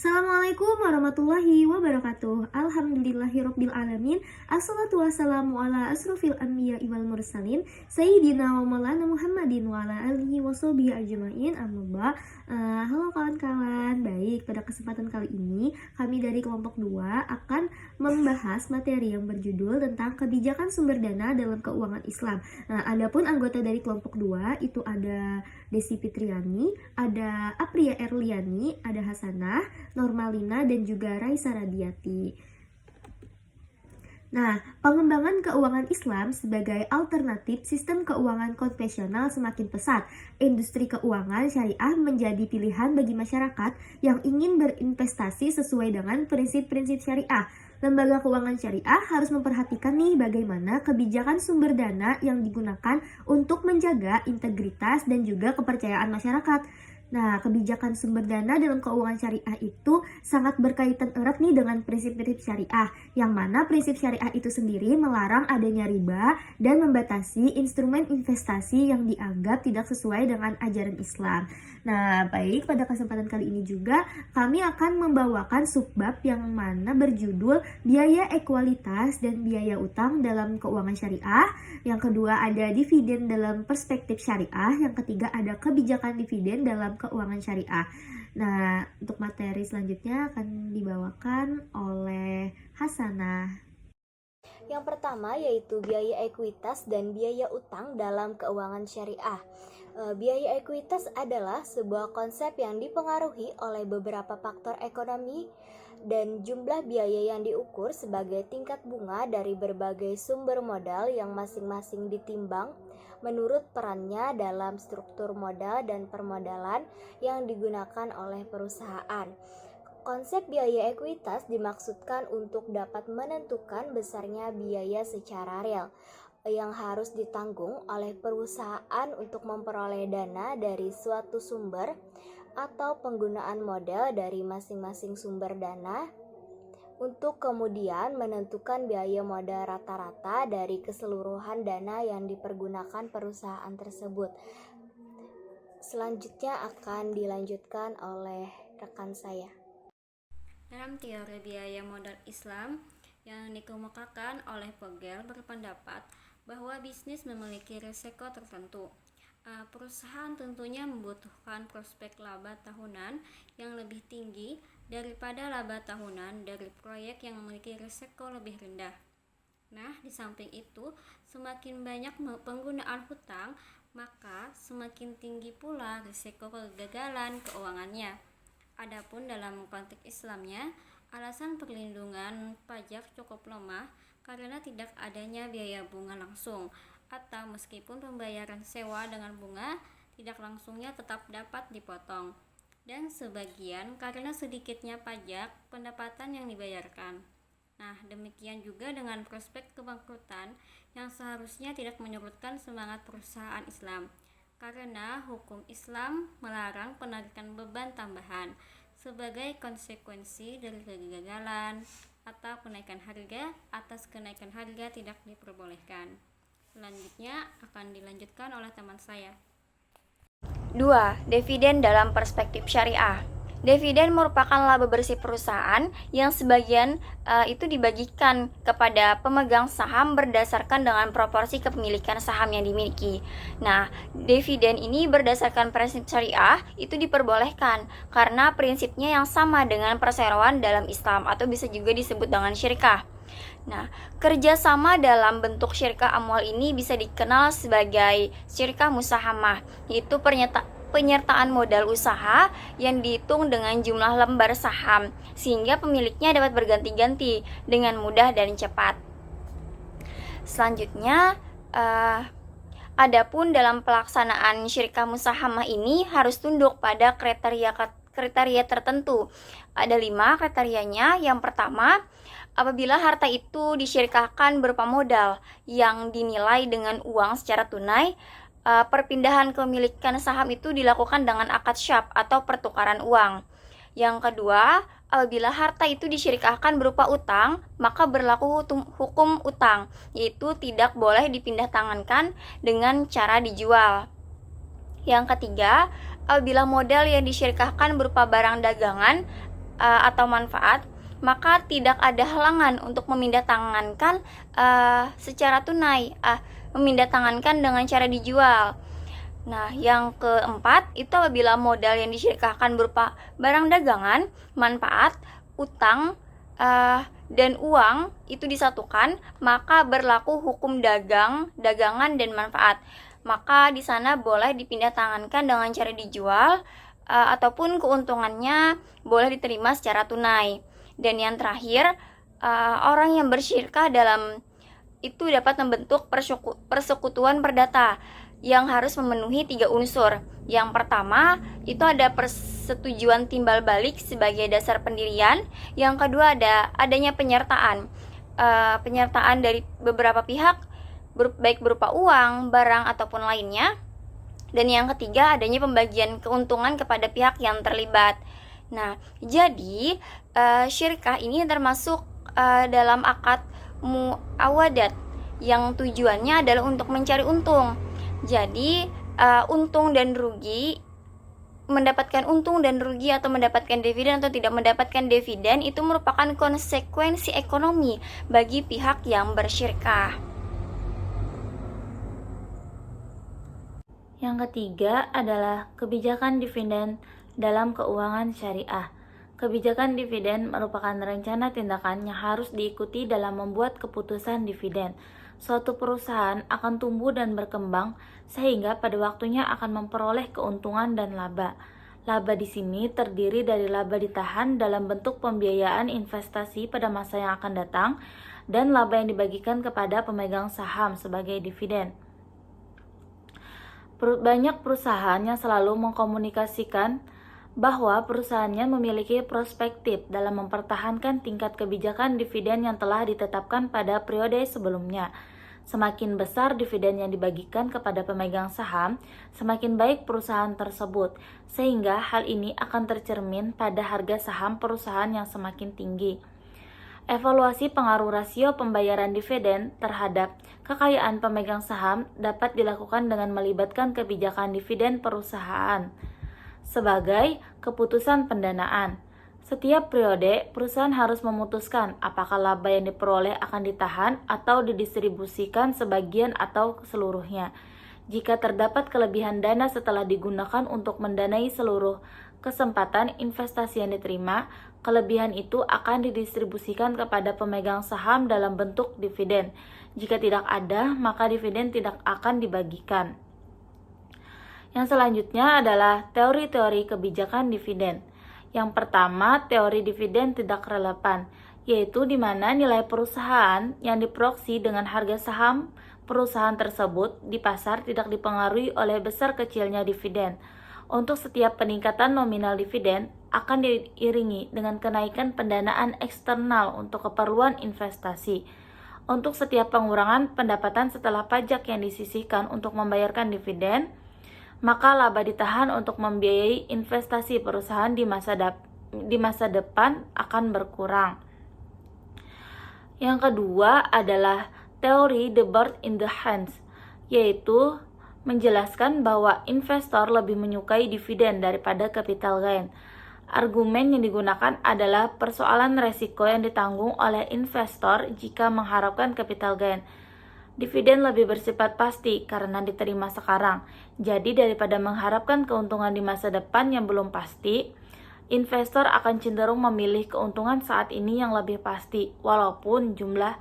Assalamualaikum warahmatullahi wabarakatuh. Alhamdulillahirabbil alamin. Assalatu wassalamu ala asrofil anbiya wal mursalin Sayyidina wa maulana Muhammadin wa ala alihi washabihi ajmain. Amma halo kawan-kawan. Baik, pada kesempatan kali ini kami dari kelompok 2 akan membahas materi yang berjudul tentang kebijakan sumber dana dalam keuangan Islam. Nah, adapun anggota dari kelompok 2 itu ada Desi Fitriani, ada Apria Erliani, ada Hasanah, Normalina, dan juga Raisa Radiati. Nah, pengembangan keuangan Islam sebagai alternatif sistem keuangan konvensional semakin pesat. Industri keuangan syariah menjadi pilihan bagi masyarakat yang ingin berinvestasi sesuai dengan prinsip-prinsip syariah. Lembaga keuangan syariah harus memperhatikan nih bagaimana kebijakan sumber dana yang digunakan untuk menjaga integritas dan juga kepercayaan masyarakat. Nah, kebijakan sumber dana dalam keuangan syariah itu sangat berkaitan erat nih dengan prinsip-prinsip syariah, yang mana prinsip syariah itu sendiri melarang adanya riba dan membatasi instrumen investasi yang dianggap tidak sesuai dengan ajaran Islam. Nah, baik, pada kesempatan kali ini juga kami akan membawakan subbab yang mana berjudul biaya ekualitas dan biaya utang dalam keuangan syariah. Yang kedua ada dividen dalam perspektif syariah. Yang ketiga ada kebijakan dividen dalam keuangan syariah. Nah, untuk materi selanjutnya akan dibawakan oleh Hasanah. Yang pertama yaitu biaya ekuitas dan biaya utang dalam keuangan syariah. Biaya ekuitas adalah sebuah konsep yang dipengaruhi oleh beberapa faktor ekonomi dan jumlah biaya yang diukur sebagai tingkat bunga dari berbagai sumber modal yang masing-masing ditimbang menurut perannya dalam struktur modal dan permodalan yang digunakan oleh perusahaan. Konsep biaya ekuitas dimaksudkan untuk dapat menentukan besarnya biaya secara real yang harus ditanggung oleh perusahaan untuk memperoleh dana dari suatu sumber atau penggunaan modal dari masing-masing sumber dana untuk kemudian menentukan biaya modal rata-rata dari keseluruhan dana yang dipergunakan perusahaan tersebut. Selanjutnya akan dilanjutkan oleh rekan saya. Dalam teori biaya modal Islam yang dikemukakan oleh Vogel berpendapat bahwa bisnis memiliki risiko tertentu. Perusahaan tentunya membutuhkan prospek laba tahunan yang lebih tinggi daripada laba tahunan dari proyek yang memiliki risiko lebih rendah. Nah, di samping itu, semakin banyak penggunaan hutang, maka semakin tinggi pula risiko kegagalan keuangannya. Adapun dalam konteks Islamnya, alasan perlindungan pajak cukup lemah karena tidak adanya biaya bunga langsung, atau meskipun pembayaran sewa dengan bunga tidak langsungnya tetap dapat dipotong, dan sebagian karena sedikitnya pajak pendapatan yang dibayarkan. Nah, demikian juga dengan prospek kebangkrutan yang seharusnya tidak menyurutkan semangat perusahaan Islam, karena hukum Islam melarang penarikan beban tambahan sebagai konsekuensi dari kegagalan atau kenaikan harga. Atas kenaikan harga tidak diperbolehkan. Selanjutnya akan dilanjutkan oleh teman saya. 2. Dividen dalam perspektif syariah. Dividen merupakan laba bersih perusahaan yang sebagian itu dibagikan kepada pemegang saham berdasarkan dengan proporsi kepemilikan saham yang dimiliki. Nah, dividen ini berdasarkan prinsip syariah itu diperbolehkan karena prinsipnya yang sama dengan perseroan dalam Islam atau bisa juga disebut dengan syirkah. Nah, kerjasama dalam bentuk syirkah amwal ini bisa dikenal sebagai syirkah musahamah, yaitu penyertaan modal usaha yang dihitung dengan jumlah lembar saham sehingga pemiliknya dapat berganti-ganti dengan mudah dan cepat. Selanjutnya, adapun dalam pelaksanaan syirkah musahamah ini harus tunduk pada kriteria tertentu. Ada 5 kriterianya. Yang pertama, apabila harta itu disyirkahkan berupa modal yang dinilai dengan uang secara tunai, perpindahan kepemilikan saham itu dilakukan dengan akad syab atau pertukaran uang. Yang kedua, apabila harta itu disyirikahkan berupa utang, maka berlaku hukum utang, yaitu tidak boleh dipindah tangankan dengan cara dijual. Yang ketiga, apabila modal yang disyirikahkan berupa barang dagangan atau manfaat, maka tidak ada halangan untuk memindahtangankan secara tunai, memindahtangankan dengan cara dijual. Nah, yang keempat itu apabila modal yang disyirikahkan berupa barang dagangan, manfaat, utang, dan uang itu disatukan, maka berlaku hukum dagangan dan manfaat. Maka di sana boleh dipindahtangankan dengan cara dijual, ataupun keuntungannya boleh diterima secara tunai. Dan yang terakhir, orang yang bersyirkah dalam itu dapat membentuk persekutuan perdata yang harus memenuhi 3 unsur. Yang pertama, itu ada persetujuan timbal balik sebagai dasar pendirian. Yang kedua, adanya penyertaan dari beberapa pihak, baik berupa uang, barang, ataupun lainnya. Dan yang ketiga, adanya pembagian keuntungan kepada pihak yang terlibat. Nah, jadi syirkah ini termasuk dalam akad muawadat yang tujuannya adalah untuk mencari untung. Jadi mendapatkan untung dan rugi atau mendapatkan dividen atau tidak mendapatkan dividen itu merupakan konsekuensi ekonomi bagi pihak yang bersyirkah. Yang ketiga adalah kebijakan dividen dalam keuangan syariah. Kebijakan dividen merupakan rencana tindakan yang harus diikuti dalam membuat keputusan dividen. Suatu perusahaan akan tumbuh dan berkembang sehingga pada waktunya akan memperoleh keuntungan dan laba. Laba di sini terdiri dari laba ditahan dalam bentuk pembiayaan investasi pada masa yang akan datang dan laba yang dibagikan kepada pemegang saham sebagai dividen. Banyak perusahaan yang selalu mengkomunikasikan bahwa perusahaannya memiliki perspektif dalam mempertahankan tingkat kebijakan dividen yang telah ditetapkan pada periode sebelumnya. Semakin besar dividen yang dibagikan kepada pemegang saham, semakin baik perusahaan tersebut, sehingga hal ini akan tercermin pada harga saham perusahaan yang semakin tinggi. Evaluasi pengaruh rasio pembayaran dividen terhadap kekayaan pemegang saham dapat dilakukan dengan melibatkan kebijakan dividen perusahaan sebagai keputusan pendanaan. Setiap periode, perusahaan harus memutuskan apakah laba yang diperoleh akan ditahan atau didistribusikan sebagian atau seluruhnya. Jika terdapat kelebihan dana setelah digunakan untuk mendanai seluruh kesempatan investasi yang diterima, kelebihan itu akan didistribusikan kepada pemegang saham dalam bentuk dividen. Jika tidak ada, maka dividen tidak akan dibagikan. Yang selanjutnya adalah teori-teori kebijakan dividen. Yang pertama, teori dividen tidak relevan, yaitu di mana nilai perusahaan yang diproyeksi dengan harga saham perusahaan tersebut di pasar tidak dipengaruhi oleh besar kecilnya dividen. Untuk setiap peningkatan nominal dividen akan diiringi dengan kenaikan pendanaan eksternal untuk keperluan investasi. Untuk setiap pengurangan pendapatan setelah pajak yang disisihkan untuk membayarkan dividen, maka laba ditahan untuk membiayai investasi perusahaan di masa depan akan berkurang. Yang kedua adalah teori the bird in the hands, yaitu menjelaskan bahwa investor lebih menyukai dividen daripada capital gain. Argumen yang digunakan adalah persoalan resiko yang ditanggung oleh investor jika mengharapkan capital gain. Dividen lebih bersifat pasti karena diterima sekarang. Jadi daripada mengharapkan keuntungan di masa depan yang belum pasti, investor akan cenderung memilih keuntungan saat ini yang lebih pasti, walaupun jumlah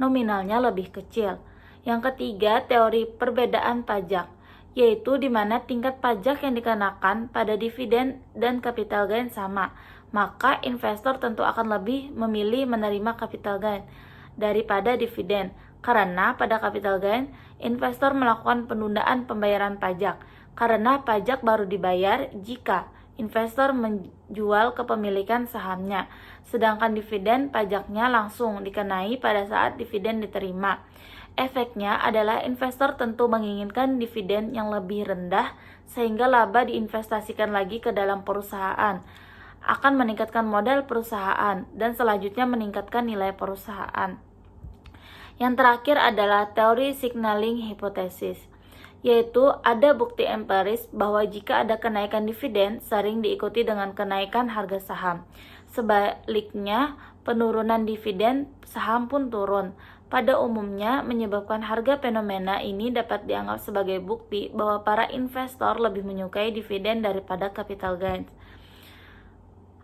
nominalnya lebih kecil. Yang ketiga, teori perbedaan pajak, yaitu di mana tingkat pajak yang dikenakan pada dividen dan capital gain sama. Maka investor tentu akan lebih memilih menerima capital gain daripada dividen. Karena pada capital gain, investor melakukan penundaan pembayaran pajak, karena pajak baru dibayar jika investor menjual kepemilikan sahamnya, sedangkan dividen pajaknya langsung dikenai pada saat dividen diterima. Efeknya adalah investor tentu menginginkan dividen yang lebih rendah, sehingga laba diinvestasikan lagi ke dalam perusahaan, akan meningkatkan modal perusahaan, dan selanjutnya meningkatkan nilai perusahaan. Yang terakhir adalah teori signaling hypothesis, yaitu ada bukti empiris bahwa jika ada kenaikan dividen sering diikuti dengan kenaikan harga saham. Sebaliknya, penurunan dividen saham pun turun. Pada umumnya, menyebabkan harga fenomena ini dapat dianggap sebagai bukti bahwa para investor lebih menyukai dividen daripada capital gains.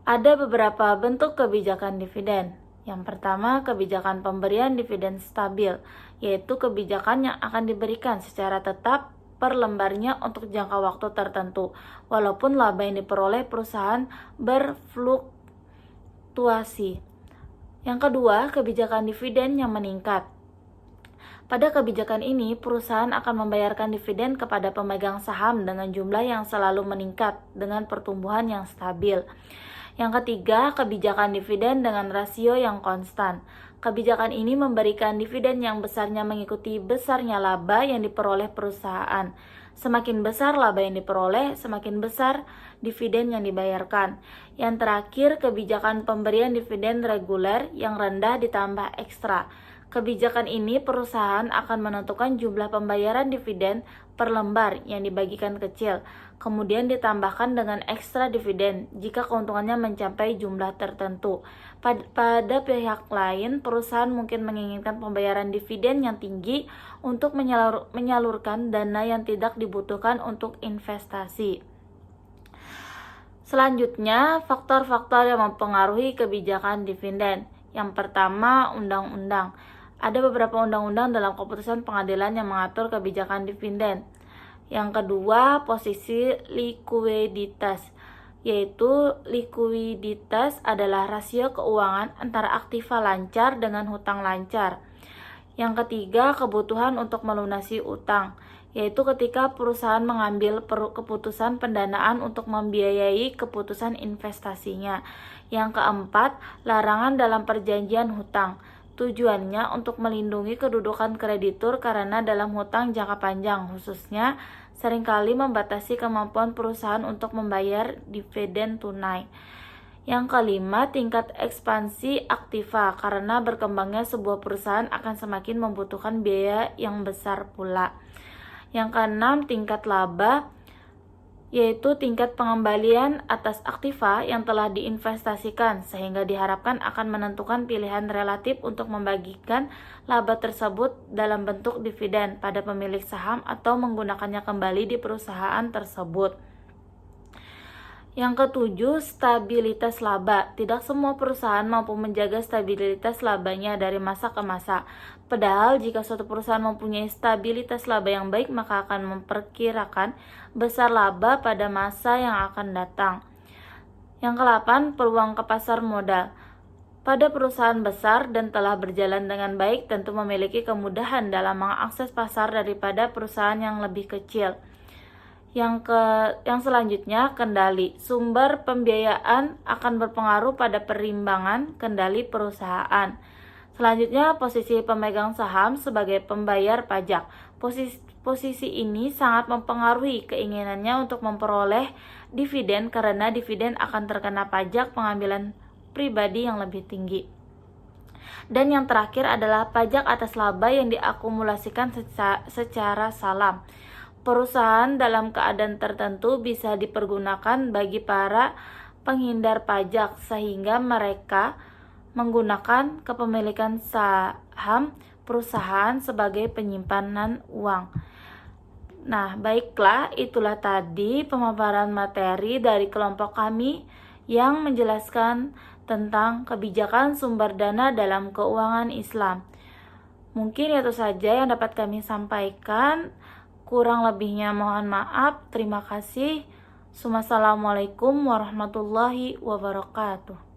Ada beberapa bentuk kebijakan dividen. Yang pertama, kebijakan pemberian dividen stabil, yaitu kebijakan yang akan diberikan secara tetap per lembarnya untuk jangka waktu tertentu, walaupun laba yang diperoleh perusahaan berfluktuasi. Yang kedua, kebijakan dividen yang meningkat. Pada kebijakan ini, perusahaan akan membayarkan dividen kepada pemegang saham dengan jumlah yang selalu meningkat dengan pertumbuhan yang stabil. Yang ketiga, kebijakan dividen dengan rasio yang konstan. Kebijakan ini memberikan dividen yang besarnya mengikuti besarnya laba yang diperoleh perusahaan. Semakin besar laba yang diperoleh, semakin besar dividen yang dibayarkan. Yang terakhir, kebijakan pemberian dividen reguler yang rendah ditambah ekstra. Kebijakan ini perusahaan akan menentukan jumlah pembayaran dividen per lembar yang dibagikan kecil, kemudian ditambahkan dengan ekstra dividen jika keuntungannya mencapai jumlah tertentu. Pada pihak lain, perusahaan mungkin menginginkan pembayaran dividen yang tinggi untuk menyalurkan dana yang tidak dibutuhkan untuk investasi. Selanjutnya, faktor-faktor yang mempengaruhi kebijakan dividen. Yang pertama, undang-undang. Ada beberapa undang-undang dalam keputusan pengadilan yang mengatur kebijakan dividen. Yang kedua, posisi likuiditas, yaitu likuiditas adalah rasio keuangan antara aktiva lancar dengan hutang lancar. Yang ketiga, kebutuhan untuk melunasi utang, yaitu ketika perusahaan mengambil keputusan pendanaan untuk membiayai keputusan investasinya. Yang keempat, larangan dalam perjanjian hutang. Tujuannya untuk melindungi kedudukan kreditur karena dalam hutang jangka panjang khususnya seringkali membatasi kemampuan perusahaan untuk membayar dividen tunai. Yang kelima, tingkat ekspansi aktiva karena berkembangnya sebuah perusahaan akan semakin membutuhkan biaya yang besar pula. Yang keenam, tingkat laba, yaitu tingkat pengembalian atas aktiva yang telah diinvestasikan sehingga diharapkan akan menentukan pilihan relatif untuk membagikan laba tersebut dalam bentuk dividen pada pemilik saham atau menggunakannya kembali di perusahaan tersebut. Yang ketujuh, stabilitas laba. Tidak semua perusahaan mampu menjaga stabilitas labanya dari masa ke masa. Padahal jika suatu perusahaan mempunyai stabilitas laba yang baik, maka akan memperkirakan besar laba pada masa yang akan datang. Yang ke-8, peluang ke pasar modal. Pada perusahaan besar dan telah berjalan dengan baik tentu memiliki kemudahan dalam mengakses pasar daripada perusahaan yang lebih kecil. Yang selanjutnya, kendali. Sumber pembiayaan akan berpengaruh pada perimbangan kendali perusahaan. Selanjutnya, posisi pemegang saham sebagai pembayar pajak. Posisi ini sangat mempengaruhi keinginannya untuk memperoleh dividen karena dividen akan terkena pajak pengambilan pribadi yang lebih tinggi. Dan yang terakhir adalah pajak atas laba yang diakumulasikan secara salam. Perusahaan dalam keadaan tertentu bisa dipergunakan bagi para penghindar pajak sehingga mereka menggunakan kepemilikan saham perusahaan sebagai penyimpanan uang. Nah, baiklah, itulah tadi pemaparan materi dari kelompok kami yang menjelaskan tentang kebijakan sumber dana dalam keuangan Islam. Mungkin itu saja yang dapat kami sampaikan. Kurang lebihnya mohon maaf. Terima kasih. Wassalamualaikum warahmatullahi wabarakatuh.